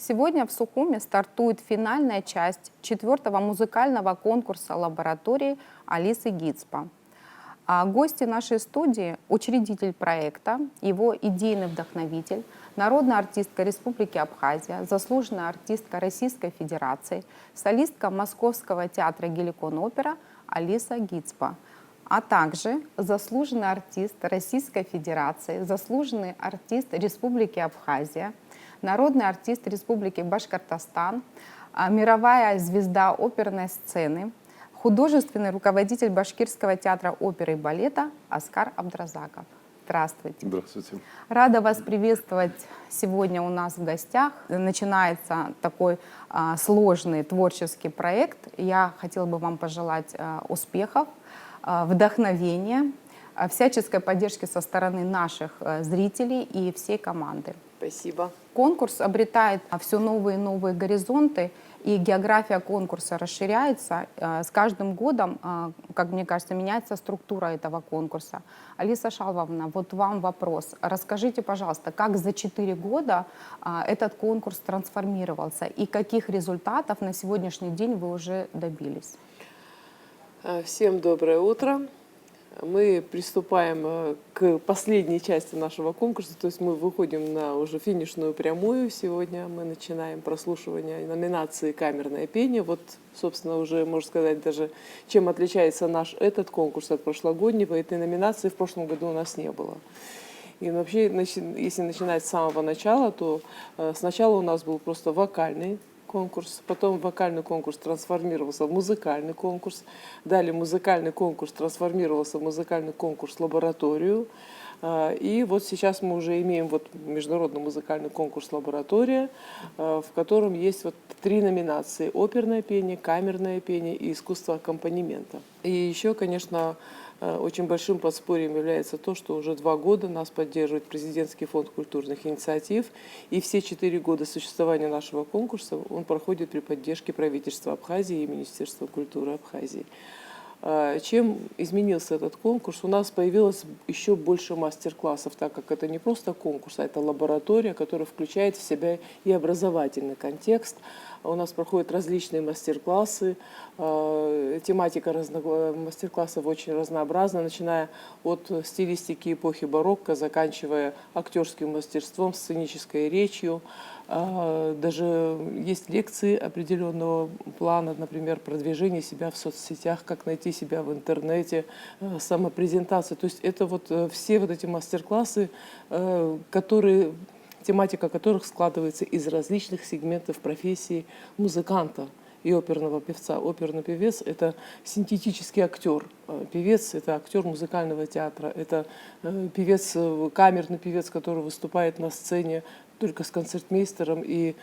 Сегодня в Сухуми стартует финальная часть четвертого музыкального конкурса лаборатории Алисы Гицпа. А гости нашей студии — учредитель проекта, его идейный вдохновитель, народная артистка Республики Абхазия, заслуженная артистка Российской Федерации, солистка Московского театра «Геликон-опера» Алиса Гицпа, а также заслуженный артист Российской Федерации, заслуженный артист Республики Абхазия, народный артист Республики Башкортостан, мировая звезда оперной сцены, художественный руководитель Башкирского театра оперы и балета Аскар Абдразаков. Здравствуйте. Здравствуйте. Рада вас приветствовать сегодня у нас в гостях. Начинается такой сложный творческий проект. Я хотела бы вам пожелать успехов, вдохновения, всяческой поддержки со стороны наших зрителей и всей команды. Спасибо. Конкурс обретает все новые и новые горизонты, и география конкурса расширяется. С каждым годом, как мне кажется, меняется структура этого конкурса. Алиса Шалвовна, вот вам вопрос. Расскажите, пожалуйста, как за 4 года этот конкурс трансформировался и каких результатов на сегодняшний день вы уже добились? Всем доброе утро. Мы приступаем к последней части нашего конкурса, то есть мы выходим на уже финишную прямую. Сегодня мы начинаем прослушивание номинации «Камерное пение». Вот, собственно, уже, можно сказать, даже чем отличается наш этот конкурс от прошлогоднего. Этой номинации в прошлом году у нас не было. И вообще, если начинать с самого начала, то сначала у нас был просто вокальный конкурс, потом вокальный конкурс трансформировался в музыкальный конкурс, далее музыкальный конкурс трансформировался в музыкальный конкурс лабораторию, и вот сейчас мы уже имеем вот международный музыкальный конкурс лаборатория, в котором есть вот 3 номинации: оперное пение, камерное пение и искусство аккомпанемента. И еще, конечно, очень большим подспорьем является то, что уже 2 года нас поддерживает Президентский фонд культурных инициатив, и все 4 года существования нашего конкурса он проходит при поддержке правительства Абхазии и Министерства культуры Абхазии. Чем изменился этот конкурс? У нас появилось еще больше мастер-классов, так как это не просто конкурс, а это лаборатория, которая включает в себя и образовательный контекст. У нас проходят различные мастер-классы, тематика мастер-классов очень разнообразна, начиная от стилистики эпохи барокко, заканчивая актерским мастерством, сценической речью. Даже есть лекции определенного плана, например, продвижение себя в соцсетях, как найти себя в интернете, самопрезентация. То есть это вот все вот эти мастер-классы, тематика которых складывается из различных сегментов профессии музыканта и оперного певца. Оперный певец – это синтетический актер. Певец – это актер музыкального театра. Это певец, камерный певец, который выступает на сцене только с концертмейстером и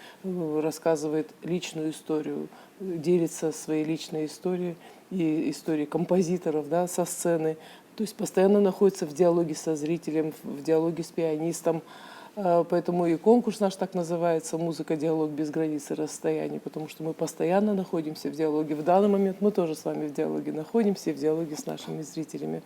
рассказывает личную историю, делится своей личной историей и историей композиторов, да, со сцены. То есть постоянно находится в диалоге со зрителем, в диалоге с пианистом. Поэтому и конкурс наш так называется «Музыка, диалог без границ и расстояний», потому что мы постоянно находимся в диалоге. В данный момент мы тоже с вами в диалоге находимся, в диалоге с нашими зрителями.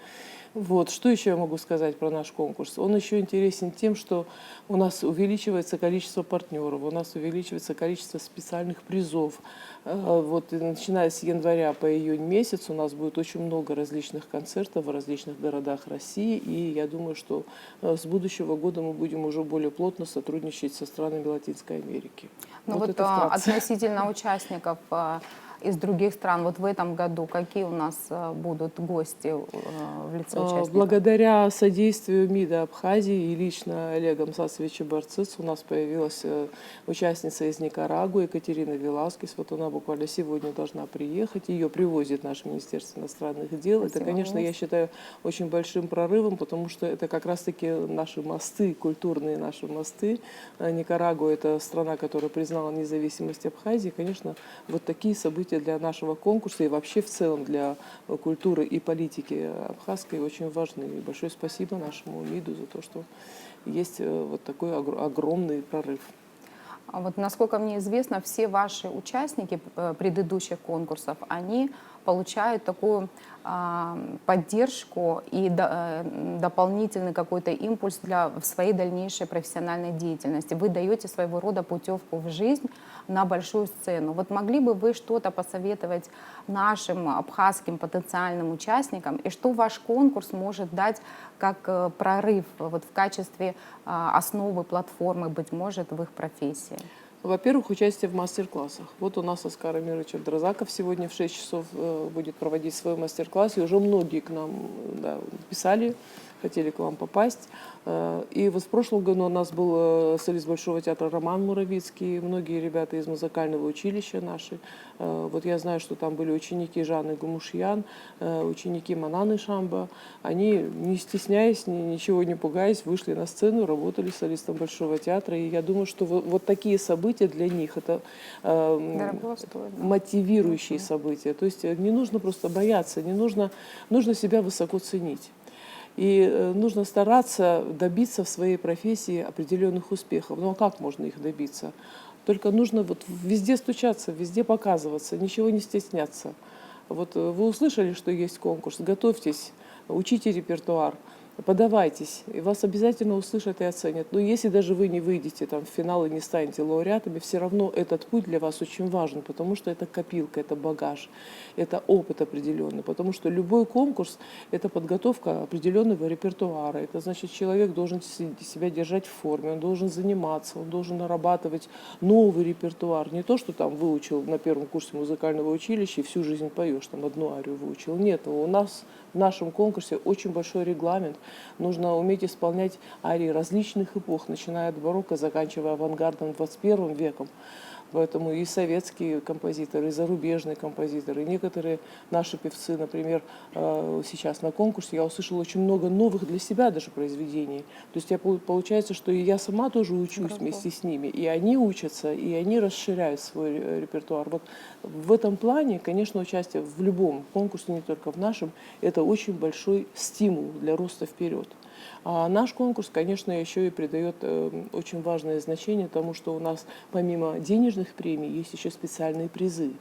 Вот. Что еще я могу сказать про наш конкурс? Он еще интересен тем, что у нас увеличивается количество партнеров, у нас увеличивается количество специальных призов. Вот, начиная с января по июнь месяц у нас будет очень много различных концертов в различных городах России. И я думаю, что с будущего года мы будем уже более плотно сотрудничать со странами Латинской Америки. Ну вот относительно участников из других стран, вот в этом году какие у нас будут гости в лице участников? Благодаря содействию МИДа Абхазии и лично Олега Мсасовича Барцыц у нас появилась участница из Никарагуа Екатерина Веласкес. Вот она буквально сегодня должна приехать. Ее привозит наше Министерство иностранных дел. Спасибо. Это, конечно, я считаю очень большим прорывом, потому что это как раз-таки наши мосты, культурные наши мосты. Никарагуа – это страна, которая признала независимость Абхазии. Конечно, вот такие события для нашего конкурса и вообще в целом для культуры и политики абхазской очень важны. И большое спасибо нашему МИДу за то, что есть вот такой огромный прорыв. Вот, насколько мне известно, все ваши участники предыдущих конкурсов, они получают такую поддержку и дополнительный какой-то импульс в своей дальнейшей профессиональной деятельности. Вы даете своего рода путевку в жизнь на большую сцену. Вот могли бы вы что-то посоветовать нашим абхазским потенциальным участникам, и что ваш конкурс может дать как прорыв вот в качестве основы, платформы, быть может, в их профессии? Во-первых, участие в мастер-классах. Вот у нас Оскар Амирович Абдразаков сегодня в 6 часов будет проводить свой мастер-класс, и уже многие к нам писали, хотели к вам попасть. И вот в прошлом году у нас был солист Большого театра Роман Муравицкий, многие ребята из музыкального училища наши. Вот я знаю, что там были ученики Жанны Гумушьян, ученики Мананы Шамба. Они, не стесняясь, ничего не пугаясь, вышли на сцену, работали солистом Большого театра. И я думаю, что вот такие события для них — это мотивирующие события. То есть не нужно просто бояться, нужно себя высоко ценить. И нужно стараться добиться в своей профессии определенных успехов. Ну а как можно их добиться? Только нужно вот везде стучаться, везде показываться, ничего не стесняться. Вот вы услышали, что есть конкурс, готовьтесь, учите репертуар, подавайтесь, и вас обязательно услышат и оценят. Но если даже вы не выйдете там, в финал и не станете лауреатами, все равно этот путь для вас очень важен, потому что это копилка, это багаж, это опыт определенный, потому что любой конкурс — это подготовка определенного репертуара. Это значит, человек должен себя держать в форме, он должен заниматься, он должен нарабатывать новый репертуар. Не то, что там выучил на первом курсе музыкального училища и всю жизнь поешь, там одну арию выучил. Нет, у нас в нашем конкурсе очень большой регламент. Нужно уметь исполнять арии различных эпох, начиная от барокко, заканчивая авангардом 21 веком. Поэтому и советские композиторы, и зарубежные композиторы, и некоторые наши певцы, например, сейчас на конкурсе я услышала очень много новых для себя даже произведений. То есть получается, что и я сама тоже учусь вместе с ними, и они учатся, и они расширяют свой репертуар. Вот в этом плане, конечно, участие в любом конкурсе, не только в нашем, это очень большой стимул для роста вперед. А наш конкурс, конечно, еще и придает очень важное значение тому, что у нас помимо денежных премий есть еще специальные призы.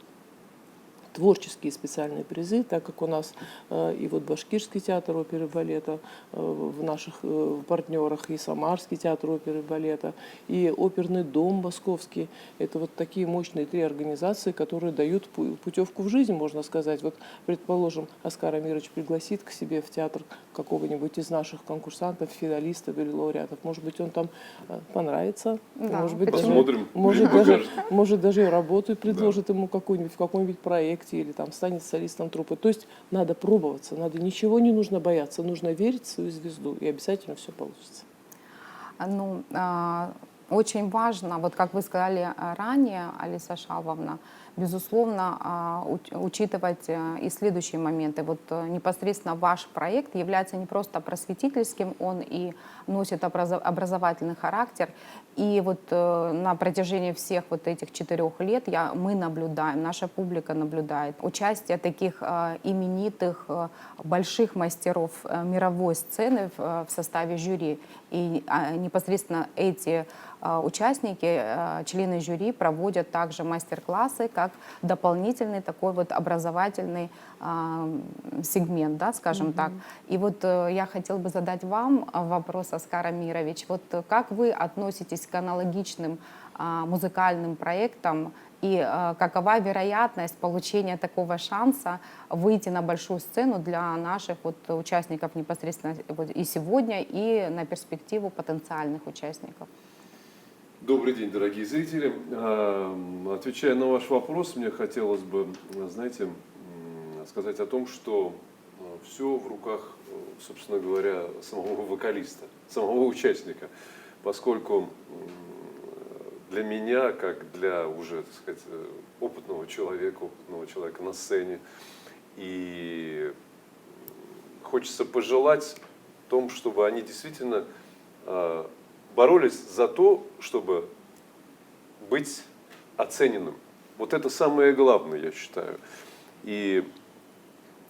Творческие специальные призы, так как у нас и вот Башкирский театр оперы и балета в наших партнерах, и Самарский театр оперы и балета, и оперный дом московский. Это вот такие мощные 3 организации, которые дают путевку в жизнь, можно сказать. Вот, предположим, Оскар Амирович пригласит к себе в театр какого-нибудь из наших конкурсантов, финалистов или лауреатов. Может быть, он там понравится, Да, может быть, посмотрим. может даже и работу предложит ему какую-нибудь в каком-нибудь проекте, или там станет солистом труппы. То есть надо пробоваться, ничего не нужно бояться, нужно верить в свою звезду, и обязательно все получится. Ну, очень важно, вот как вы сказали ранее, Алиса Шалвовна, безусловно, учитывать и следующие моменты. Вот непосредственно ваш проект является не просто просветительским, он и носит образовательный характер. И вот на протяжении всех вот этих 4 лет мы наблюдаем, наша публика наблюдает участие таких именитых, больших мастеров мировой сцены в составе жюри. И непосредственно эти участники, члены жюри проводят также мастер-классы как дополнительный такой вот образовательный сегмент, да, скажем так. И вот я хотела бы задать вам вопрос, Оскар Амирович. Вот как вы относитесь к аналогичным музыкальным проектам и какова вероятность получения такого шанса выйти на большую сцену для наших вот участников непосредственно вот и сегодня, и на перспективу потенциальных участников? Добрый день, дорогие зрители. Отвечая на ваш вопрос, мне хотелось бы, знаете, сказать о том, что все в руках, собственно говоря, самого вокалиста, самого участника, поскольку для меня, как для уже, так сказать, опытного человека на сцене, и хочется пожелать в том, чтобы они действительно боролись за то, чтобы быть оцененным. Вот это самое главное, я считаю. И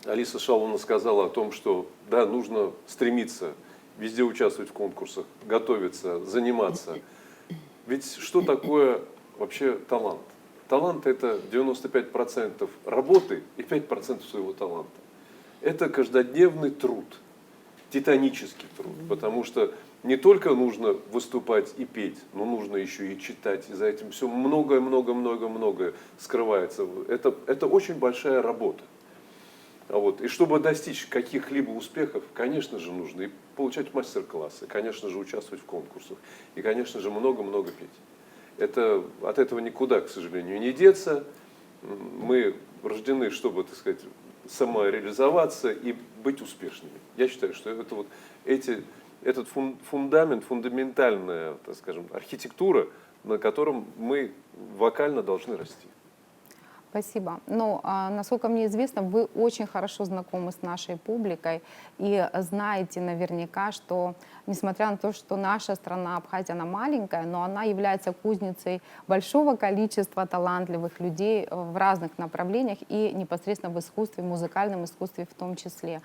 Алиса Шалвовна сказала о том, что да, нужно стремиться везде участвовать в конкурсах, готовиться, заниматься. Ведь что такое вообще талант? талант – это 95% работы и 5% своего таланта. Это каждодневный труд, титанический труд, потому что не только нужно выступать и петь, но нужно еще и читать, и за этим все многое скрывается. Это очень большая работа. Вот. И чтобы достичь каких-либо успехов, конечно же, нужно и получать мастер-классы, конечно же, участвовать в конкурсах, и, конечно же, много-много петь. От этого никуда, к сожалению, не деться. Мы рождены, чтобы, так сказать, самореализоваться и быть успешными. Я считаю, что это вот этот фундамент, фундаментальная, так скажем, архитектура, на котором мы вокально должны расти. Спасибо. Ну, насколько мне известно, вы очень хорошо знакомы с нашей публикой и знаете наверняка, что, несмотря на то, что наша страна Абхазия, она маленькая, но она является кузницей большого количества талантливых людей в разных направлениях и непосредственно в искусстве, в музыкальном искусстве в том числе.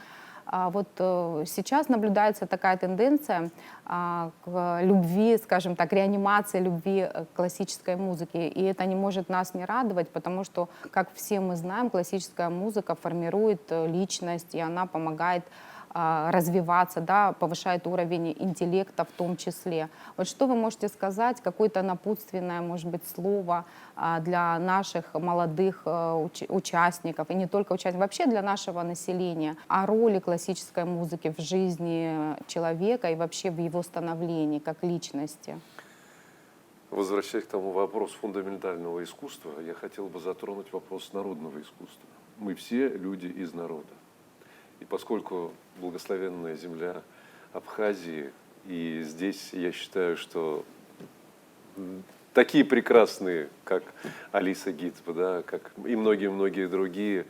Вот сейчас наблюдается такая тенденция к любви, скажем так, реанимации любви к классической музыке. И это не может нас не радовать, потому что, как все мы знаем, классическая музыка формирует личность, и она помогает развиваться, да, повышает уровень интеллекта в том числе. Вот что вы можете сказать, какое-то напутственное, может быть, слово для наших молодых участников, и не только участников, вообще для нашего населения, о роли классической музыки в жизни человека и вообще в его становлении как личности? Возвращаясь к тому вопросу фундаментального искусства, я хотел бы затронуть вопрос народного искусства. Мы все люди из народа. И поскольку благословенная земля Абхазии, и здесь я считаю, что такие прекрасные, как Алиса Гицпа, да, как и многие-многие другие,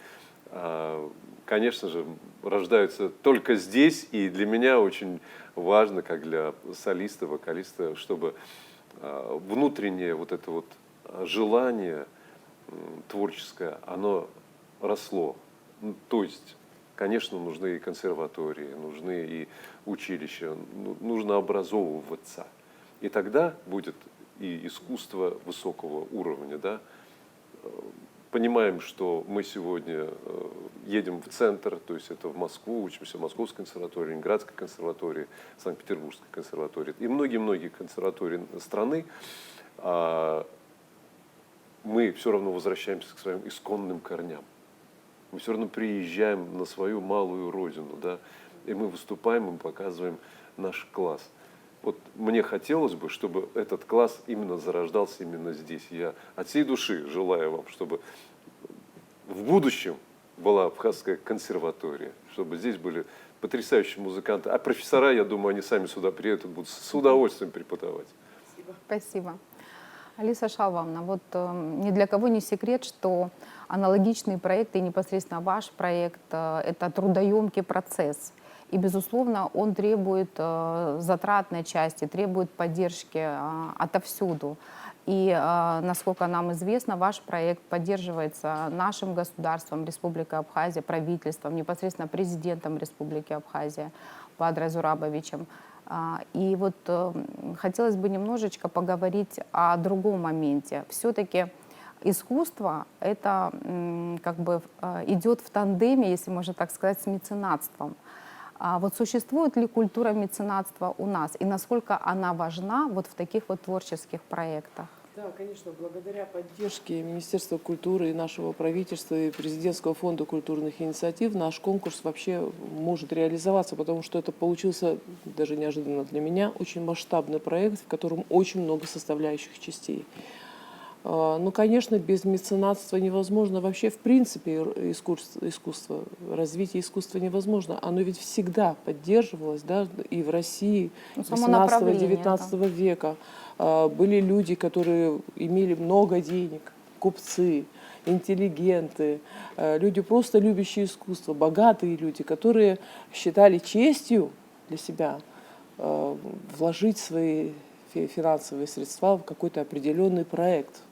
конечно же, рождаются только здесь. И для меня очень важно, как для солиста, вокалиста, чтобы внутреннее вот это вот желание творческое, оно росло. То есть, конечно, нужны и консерватории, нужны и училища, нужно образовываться. И тогда будет и искусство высокого уровня. Да? Понимаем, что мы сегодня едем в центр, то есть это в Москву, учимся в Московской консерватории, Ленинградской консерватории, Санкт-Петербургской консерватории и многие-многие консерватории страны. Мы все равно возвращаемся к своим исконным корням. Мы все равно приезжаем на свою малую родину, да, и мы выступаем, мы показываем наш класс. Вот мне хотелось бы, чтобы этот класс именно зарождался именно здесь. Я от всей души желаю вам, чтобы в будущем была Абхазская консерватория, чтобы здесь были потрясающие музыканты. А профессора, я думаю, они сами сюда приедут и будут с удовольствием преподавать. Спасибо. Алиса Шалвовна, вот ни для кого не секрет, что аналогичные проекты, и непосредственно ваш проект, это трудоемкий процесс. И, безусловно, он требует затратной части, требует поддержки отовсюду. И, насколько нам известно, ваш проект поддерживается нашим государством, Республикой Абхазия, правительством, непосредственно президентом Республики Абхазия Бадрой Зурабовичем. И вот хотелось бы немножечко поговорить о другом моменте. Все-таки искусство это как бы идет в тандеме, если можно так сказать, с меценатством. Вот существует ли культура меценатства у нас и насколько она важна вот в таких вот творческих проектах? Да, конечно, благодаря поддержке Министерства культуры и нашего правительства и Президентского фонда культурных инициатив наш конкурс вообще может реализоваться, потому что это получился, даже неожиданно для меня, очень масштабный проект, в котором очень много составляющих частей. Ну, конечно, без меценатства невозможно вообще, в принципе, искусство, развитие искусства невозможно. Оно ведь всегда поддерживалось, да, и в России 18-19 века. Были люди, которые имели много денег, купцы, интеллигенты, люди, просто любящие искусство, богатые люди, которые считали честью для себя вложить свои финансовые средства в какой-то определенный проект,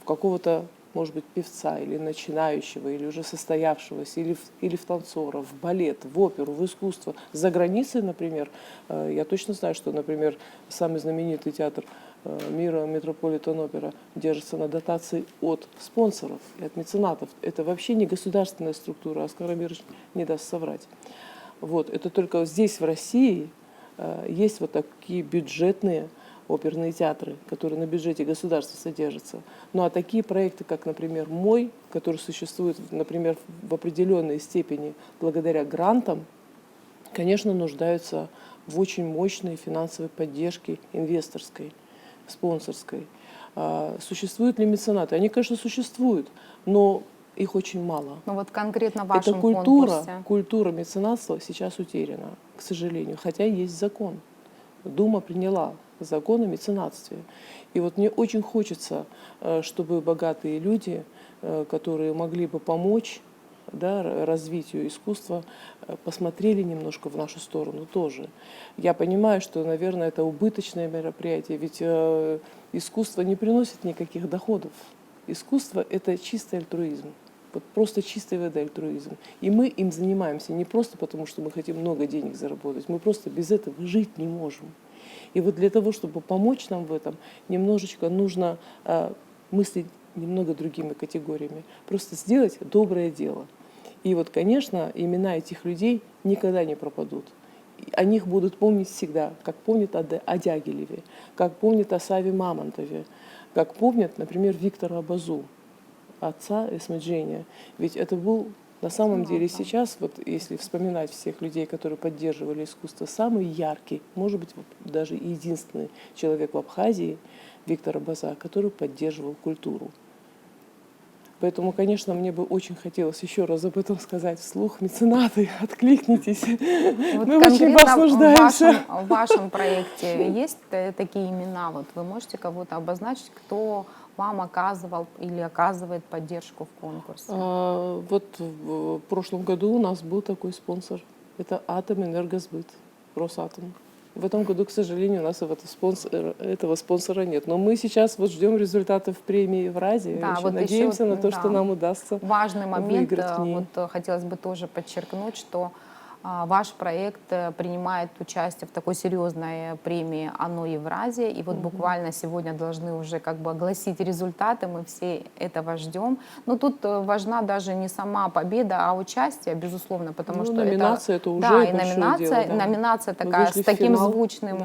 в какого-то, может быть, певца или начинающего, или уже состоявшегося, или в танцора, в балет, в оперу, в искусство. За границей, например, я точно знаю, что, например, самый знаменитый театр мира Метрополитен-опера держится на дотации от спонсоров и от меценатов. Это вообще не государственная структура, Оскар Амирович не даст соврать. Вот. Это только здесь, в России, есть вот такие бюджетные оперные театры, которые на бюджете государства содержатся. Ну а такие проекты, как, например, мой, который существует, например, в определенной степени благодаря грантам, конечно, нуждаются в очень мощной финансовой поддержке инвесторской, спонсорской. Существуют ли меценаты? Они, конечно, существуют, но их очень мало. Ну вот конкретно в Эта вашем культура конкурсе. меценатства сейчас утеряна, к сожалению, хотя есть закон. Дума приняла закон о меценатстве. И вот мне очень хочется, чтобы богатые люди, которые могли бы помочь, да, развитию искусства, посмотрели немножко в нашу сторону тоже. Я понимаю, что, наверное, это убыточное мероприятие, ведь искусство не приносит никаких доходов. Искусство – это чистый альтруизм, вот просто чистой воды альтруизм. И мы им занимаемся не просто потому, что мы хотим много денег заработать, мы просто без этого жить не можем. И вот для того, чтобы помочь нам в этом, немножечко нужно мыслить немного другими категориями. Просто сделать доброе дело. И вот, конечно, имена этих людей никогда не пропадут. О них будут помнить всегда, как помнят о Дягилеве, как помнят о Саве Мамонтове, как помнят, например, Виктора Абазу, отца Эсмеджения. Ведь это был на самом деле сейчас, вот если вспоминать всех людей, которые поддерживали искусство, самый яркий, может быть, даже единственный человек в Абхазии, Виктор Абаза, который поддерживал культуру. Поэтому, конечно, мне бы очень хотелось еще раз об этом сказать вслух. Меценаты, откликнитесь. Вот Мы очень вас нуждаемся. В вашем проекте есть такие имена? Вот вы можете кого-то обозначить, кто вам оказывал или оказывает поддержку в конкурсе? Вот в прошлом году у нас был такой спонсор. Это Атомэнергосбыт, Росатом. В этом году, к сожалению, у нас этого спонсора нет. Но мы сейчас вот ждем результатов премии Евразии. Да, вот надеемся на то, что нам удастся важный момент, выиграть в ней. вот хотелось бы тоже подчеркнуть, что ваш проект принимает участие в такой серьезной премии «Оно Евразия». И вот буквально сегодня должны уже как бы огласить результаты, мы все этого ждем. Но тут важна даже не сама победа, а участие, безусловно, потому что номинация это уже да, и большое номинация, дело, да. номинация Мы такая вышли с в таким финал. звучным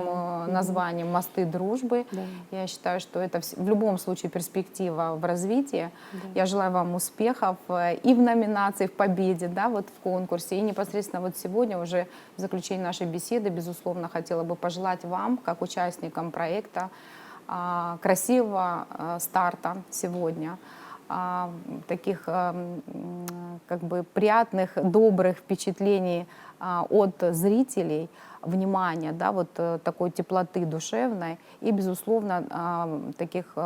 названием «Мосты дружбы». Да. Я считаю, что это в любом случае перспектива в развитии. Да. Я желаю вам успехов и в номинации, в победе, да, вот в конкурсе, и непосредственно вот сегодня уже в заключении нашей беседы, безусловно, хотела бы пожелать вам, как участникам проекта, красивого старта сегодня, таких как бы приятных, добрых впечатлений от зрителей, внимания, да, вот такой теплоты душевной и, безусловно, таких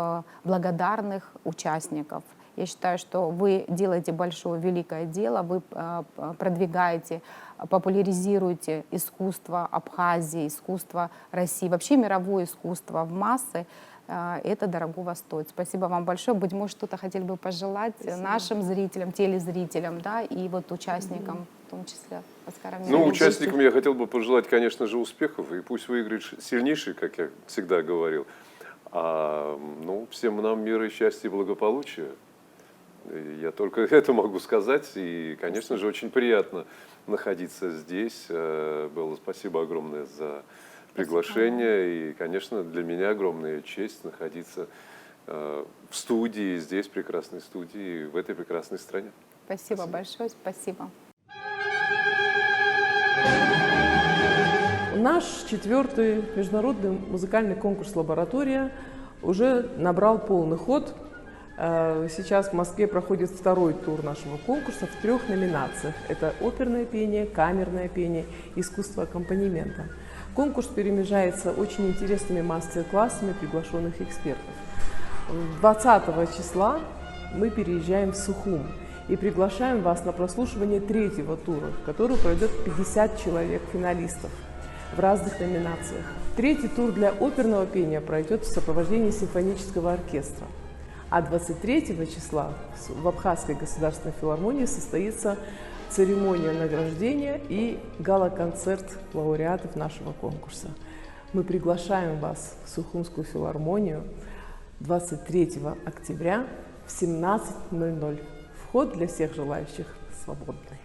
благодарных участников. Я считаю, что вы делаете большое, великое дело, вы продвигаете, популяризируете искусство Абхазии, искусство России, вообще мировое искусство в массы. Это дорогого стоит. Спасибо вам большое. Быть может, что-то хотели бы пожелать нашим зрителям, телезрителям, да, и вот участникам, в том числе Оскара Амировича. Ну, участникам я хотел бы пожелать, конечно же, успехов, и пусть выиграет сильнейший, как я всегда говорил. Ну, всем нам мира и счастья и благополучия. И я только это могу сказать. И, конечно же, очень приятно находиться здесь. Было спасибо огромное за приглашение. И, конечно, для меня огромная честь находиться в студии, здесь, в прекрасной студии, в этой прекрасной стране. Спасибо большое, спасибо. Наш 4-й международный музыкальный конкурс «Лаборатория» уже набрал полный ход. Сейчас в Москве проходит 2-й тур нашего конкурса в 3 номинациях. Это оперное пение, камерное пение, искусство аккомпанемента. Конкурс перемежается очень интересными мастер-классами приглашенных экспертов. 20 числа мы переезжаем в Сухум и приглашаем вас на прослушивание 3-го тура, в который пройдет 50 человек-финалистов в разных номинациях. 3-й тур для оперного пения пройдет в сопровождении симфонического оркестра. А 23 числа в Абхазской государственной филармонии состоится церемония награждения и гала-концерт лауреатов нашего конкурса. Мы приглашаем вас в Сухумскую филармонию 23 октября в 17:00. Вход для всех желающих свободный.